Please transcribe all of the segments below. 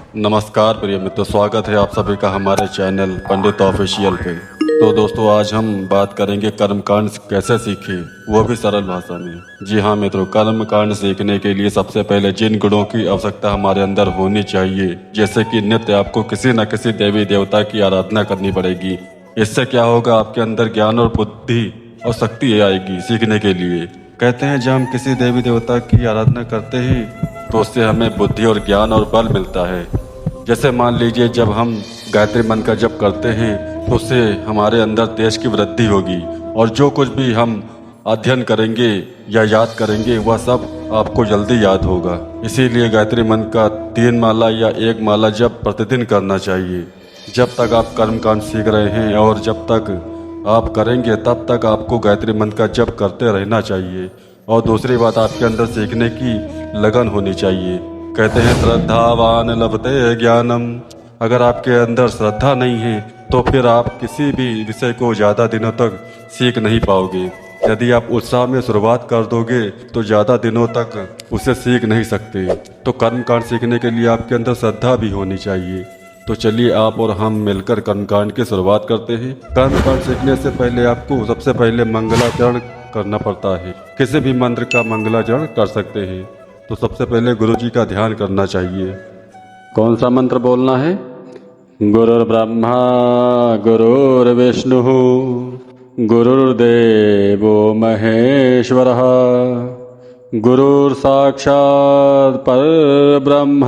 नमस्कार प्रिय मित्रों, स्वागत है आप सभी का हमारे चैनल पंडित ऑफिशियल पे। तो दोस्तों, आज हम बात करेंगे कर्मकांड कैसे सीखें, वो भी सरल भाषा में। जी हाँ मित्रों, कर्मकांड सीखने के लिए सबसे पहले जिन गुणों की आवश्यकता हमारे अंदर होनी चाहिए, जैसे कि नित्य आपको किसी न किसी देवी देवता की आराधना करनी पड़ेगी। इससे क्या होगा, आपके अंदर ज्ञान और बुद्धि और शक्ति आएगी सीखने के लिए। कहते हैं जब हम किसी देवी देवता की आराधना करते हैं तो उससे हमें बुद्धि और ज्ञान और बल मिलता है। जैसे मान लीजिए, जब हम गायत्री मंत्र का जप करते हैं तो उससे हमारे अंदर तेज की वृद्धि होगी, और जो कुछ भी हम अध्ययन करेंगे या याद करेंगे वह सब आपको जल्दी याद होगा। इसीलिए गायत्री मंत्र का 3 माला या 1 माला जप प्रतिदिन करना चाहिए। जब तक आप कर्मकांड सीख रहे हैं और जब तक आप करेंगे तब तक आपको गायत्री मंत्र का जप करते रहना चाहिए। और दूसरी बात, आपके अंदर सीखने की लगन होनी चाहिए। कहते हैं श्रद्धावान लभते ज्ञानम। अगर आपके अंदर श्रद्धा नहीं है तो फिर आप किसी भी विषय को ज़्यादा दिनों तक सीख नहीं पाओगे। यदि आप उत्साह में शुरुआत कर दोगे तो ज़्यादा दिनों तक उसे सीख नहीं सकते। तो कर्मकांड सीखने के लिए आपके अंदर श्रद्धा भी होनी चाहिए। तो चलिए आप और हम मिलकर कर्मकांड की शुरुआत करते हैं। कर्मकांड सीखने से पहले आपको सबसे पहले मंगलाचरण करना पड़ता है। किसी भी मंत्र का मंगलाचरण कर सकते हैं। तो सबसे पहले गुरु जी का ध्यान करना चाहिए। कौन सा मंत्र बोलना है? गुरुर्ब्रह्मा गुरुर्विष्णु गुरुर्देवो महेश्वरः गुरुर्साक्षात् परब्रह्म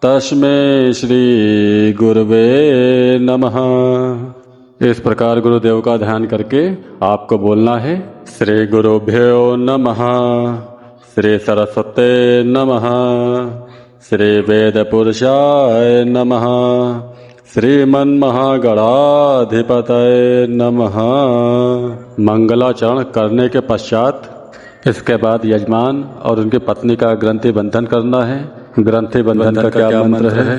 तस्मै श्री गुरुवे नमः। इस प्रकार गुरुदेव का ध्यान करके आपको बोलना है श्री गुरुभ्यो नमः, श्री सरस्वते नमः, श्री वेद पुरुषाय नमः, श्रीमन्महागणाधिपतये नमः। मंगलाचरण करने के पश्चात इसके बाद यजमान और उनकी पत्नी का ग्रंथि बंधन करना है। ग्रंथि बंधन का क्या मंत्र है?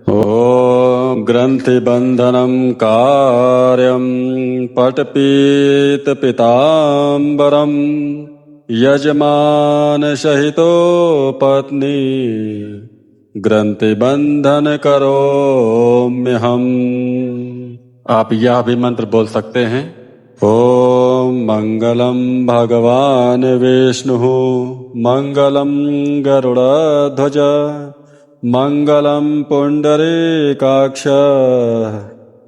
ओम ग्रंथि बंधनम कार्यम पटपीत पितांबरम यजमान सहितो पत्नी ग्रंथि बंधन करोम्यहम्। आप यह भी मंत्र बोल सकते हैं। ओम मंगलम भगवान विष्णु मंगलम गरुड़ध्वज मंगलम पुंडरीकाक्ष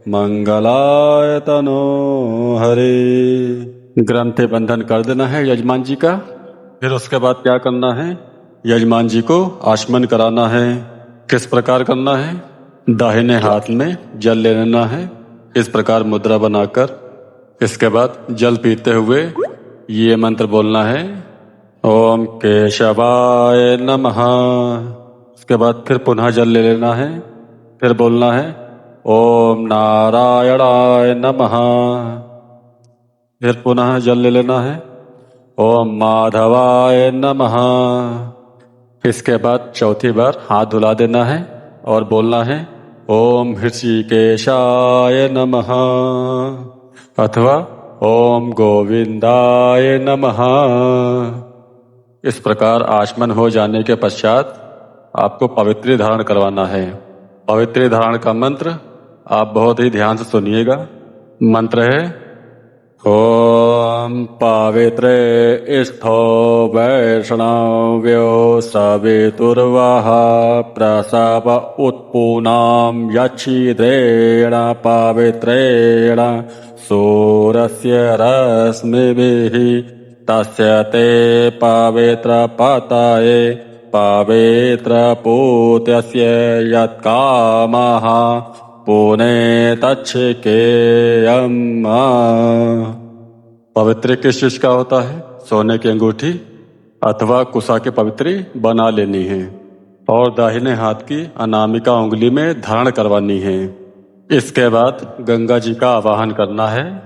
मंगलाय तनो हरि। ग्रंथि बंधन कर देना है यजमान जी का। फिर उसके बाद क्या करना है? यजमान जी को आचमन कराना है। किस प्रकार करना है? दाहिने हाथ में जल ले लेना है, इस प्रकार मुद्रा बनाकर। इसके बाद जल पीते हुए ये मंत्र बोलना है, ओम केशवाय नमः। उसके बाद फिर पुनः जल ले लेना है। फिर बोलना है ओम नारायणाय नमः। फिर पुनः जल ले लेना है, ओम माधवाय नमः। इसके बाद चौथी बार हाथ धुला देना है और बोलना है ओम ऋषिकेशाय नमः अथवा ओम गोविंदाय नमः। इस प्रकार आचमन हो जाने के पश्चात आपको पवित्री धारण करवाना है। पवित्री धारण का मंत्र आप बहुत ही ध्यान से सुनिएगा। मंत्र है ओम पवित्रे स्थो वैष्णव्यो सवितुर्वः प्रसव उत्पूनां यच्छिद्रेण पवित्रेण सूरस्य रश्मिभिः तस्य ते पवित्र पतये पवित्र पूत्यस्य यत्कामः पुने तच्छकेयम्। पवित्र किस चीज का होता है? सोने की अंगूठी अथवा कुशा की पवित्री बना लेनी है और दाहिने हाथ की अनामिका उंगली में धारण करवानी है। इसके बाद गंगा जी का आवाहन करना है।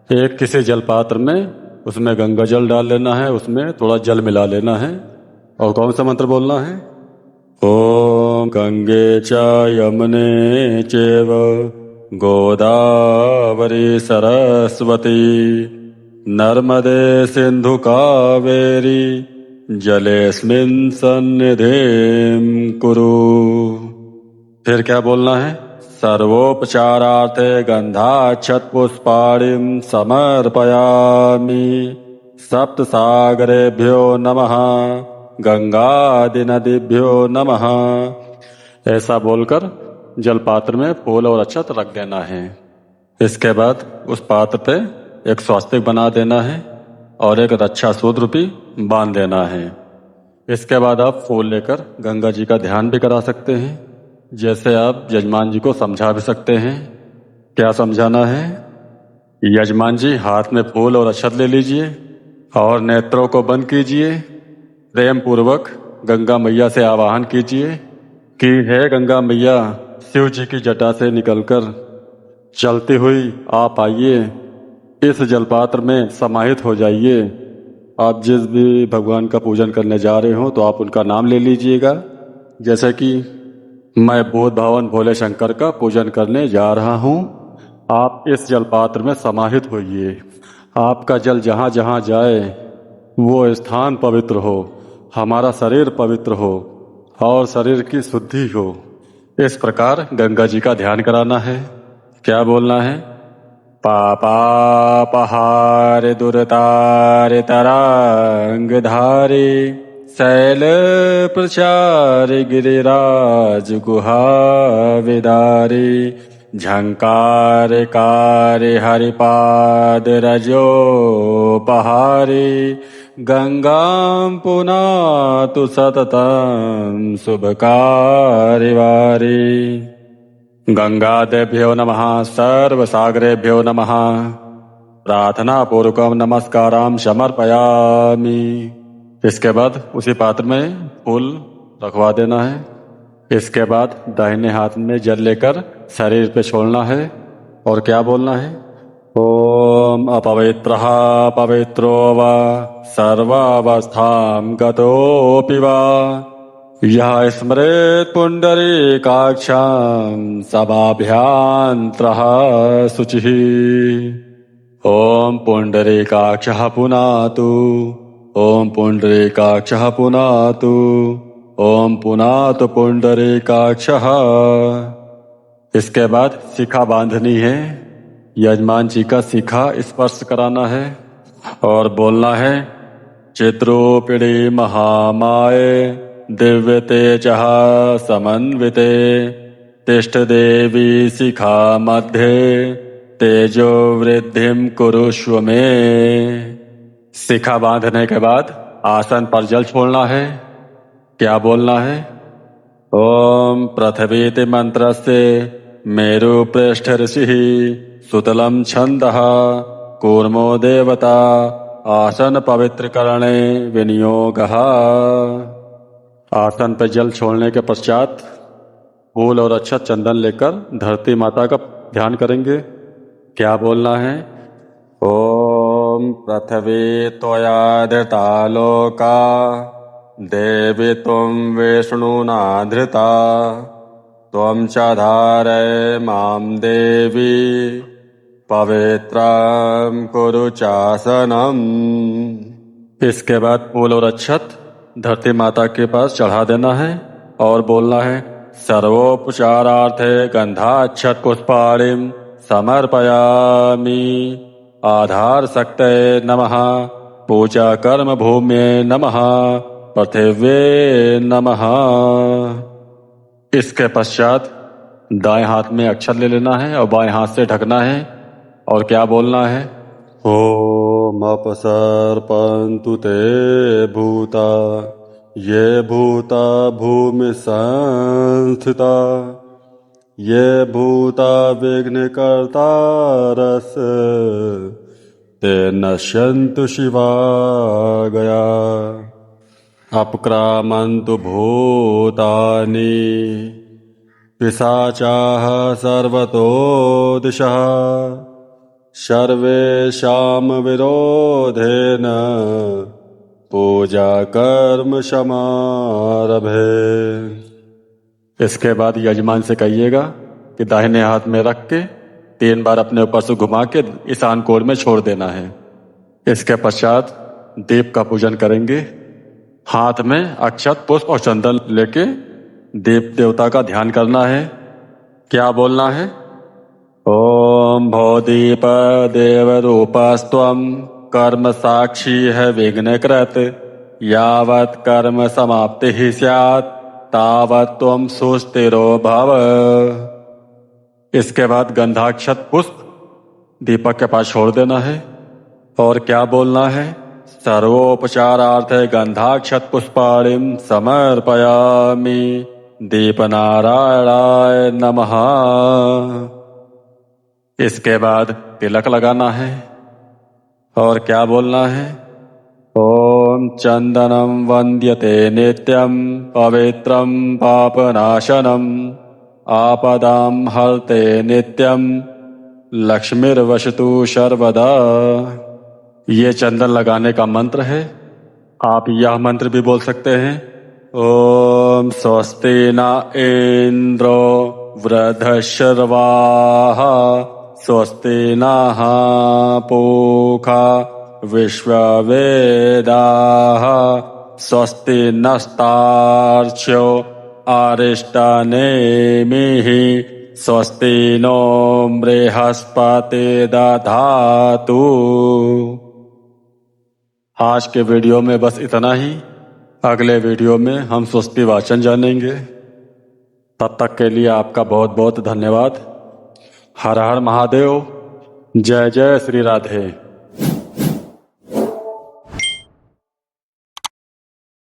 एक किसी जल पात्र में उसमें गंगा जल डाल लेना है, उसमें थोड़ा जल मिला लेना है और कौन सा मंत्र बोलना है? ओम गंगे च यमुने चैव गोदावरी सरस्वती नर्मदे सिंधु कावेरी जलेस्मिन् सन्निधिं कुरु। फिर क्या बोलना है? सर्वोपचारार्थे गंधाक्षत पुष्पाणिं समर्पयामि। सप्त सागरेभ्यो नमः, गंगादि नदीभ्यो नमः। ऐसा बोलकर जल पात्र में फूल और अक्षत रख देना है। इसके बाद उस पात्र पे एक स्वास्तिक बना देना है और एक रक्षा सूत्र भी बांध देना है। इसके बाद आप फूल लेकर गंगा जी का ध्यान भी करा सकते हैं। जैसे आप यजमान जी को समझा भी सकते हैं। क्या समझाना है? यजमान जी, हाथ में फूल और अक्षत ले लीजिए और नेत्रों को बंद कीजिए। प्रेम पूर्वक गंगा मैया से आवाहन कीजिए कि हे गंगा मैया, शिव जी की जटा से निकलकर चलती हुई आप आइए, इस जलपात्र में समाहित हो जाइए। आप जिस भी भगवान का पूजन करने जा रहे हो तो आप उनका नाम ले लीजिएगा। जैसे कि मैं बोध भवन भोले शंकर का पूजन करने जा रहा हूँ, आप इस जलपात्र में समाहित होइए। आपका जल जहाँ जहाँ जाए वो स्थान पवित्र हो, हमारा शरीर पवित्र हो और शरीर की शुद्धि हो। इस प्रकार गंगा जी का ध्यान कराना है। क्या बोलना है? पापापहार दुरतार तरांगधारी, शैल प्रचार गिरिराज गुहा विदारी, झंकार कार हरिपाद रजो पहारी, गंगां पुनातु सततं शुभकारिवारी। गंगादेभ्यो नमः, सर्वसागरेभ्यो नमः, प्रार्थना पूर्वकं नमस्कारां समर्पयामि। इसके बाद उसी पात्र में फूल रखवा देना है। इसके बाद दाहिने हाथ में जल लेकर शरीर पे छोड़ना है और क्या बोलना है? ओम अपवित्रः पवित्रो वा सर्वावस्थां गतोऽपि वा, यः स्मरेत् पुण्डरीकाक्षं सभाभ्यान्तरः शुचिः। ओम पुण्डरीकाक्षः पुनातु, ओम पुण्डरीकाक्षः पुनातु, ओम पुनातु पुण्डरीकाक्षः। इसके बाद शिखा बांधनी है। यजमान जी का शिखा स्पर्श कराना है और बोलना है, चिद्रूपिणी महामाये दिव्य तेजः समन्विते, तिष्ठ देवी शिखा मध्ये, तेजो वृद्धिं कुरुष्व में। शिखा बांधने के बाद आसन पर जल छोड़ना है। क्या बोलना है? ओम पृथ्वीति मंत्रस्य मेरु पृष्ठ ऋषिः, सुतलं छन्दः कूर्मो देवता, आसन पवित्रकरणे विनियोगः। आसन पर जल छोड़ने के पश्चात फूल और अक्षत चंदन लेकर धरती माता का ध्यान करेंगे। क्या बोलना है? ओम पृथ्वी त्वया धृता लोका, देवी त्वं विष्णुना धृता, त्वं च धारय मां देवी, पवित्रं कुरु चासनम्। इसके बाद फूल और अक्षत धरती माता के पास चढ़ा देना है और बोलना है, सर्वोपचारार्थे गंधाक्षत पुष्पाणिं समर्पयामि। आधार शक्तये नमः, पूजा कर्म भूम्ये नमः, पृथिव्ये नमः। इसके पश्चात दाएं हाथ में अक्षत ले लेना है और बाएं हाथ से ढकना है और क्या बोलना है? ओम अपसर्पन्तु ते भूता, ये भूता भूमि संस्थिता, ये भूता विघ्नकर्तारस्, ते नश्यन्तु शिवागया। अपक्रामन्तु भूतानि, पिशाचाः सर्वतो दिशः, सर्वेषां विरोधेन पूजा कर्म समारभे। इसके बाद यजमान से कहिएगा कि दाहिने हाथ में रख के 3 बार अपने ऊपर से घुमा के ईशान कोण में छोड़ देना है। इसके पश्चात दीप का पूजन करेंगे। हाथ में अक्षत पुष्प और चंदन लेके देव देवता का ध्यान करना है। क्या बोलना है? ओम भोदीप देव रूपस्त्वं कर्म साक्षी है विघ्नकृत, यावत् कर्म समाप्ति ही स्यात् तावत् त्वं सुस्थिरो भव। इसके बाद गंधाक्षत पुष्प दीपक के पास छोड़ देना है और क्या बोलना है? सर्वोपचारार्थे गंधाक्षत पुष्पाणिं समर्पयामि दीपनारायणाय नमः। इसके बाद तिलक लगाना है और क्या बोलना है? ओम चंदनम वंद्यते नित्यं पवित्रं पापनाशनम आपदां हरते नित्यं लक्ष्मीर्वशतु सर्वदा। ये चंदन लगाने का मंत्र है। आप यह मंत्र भी बोल सकते हैं। ओम स्वस्ति न इंद्रो वृद्धश्रवाः स्वस्ति नः पूषा विश्ववेदाः स्वस्ति नस्तार्क्ष्यो अरिष्टनेमिः स्वस्ति नो बृहस्पतिर्दधातु। आज के वीडियो में बस इतना ही। अगले वीडियो में हम स्वस्ति वाचन जानेंगे। तब तक के लिए आपका बहुत बहुत धन्यवाद। हर हर महादेव। जय जय श्री राधे।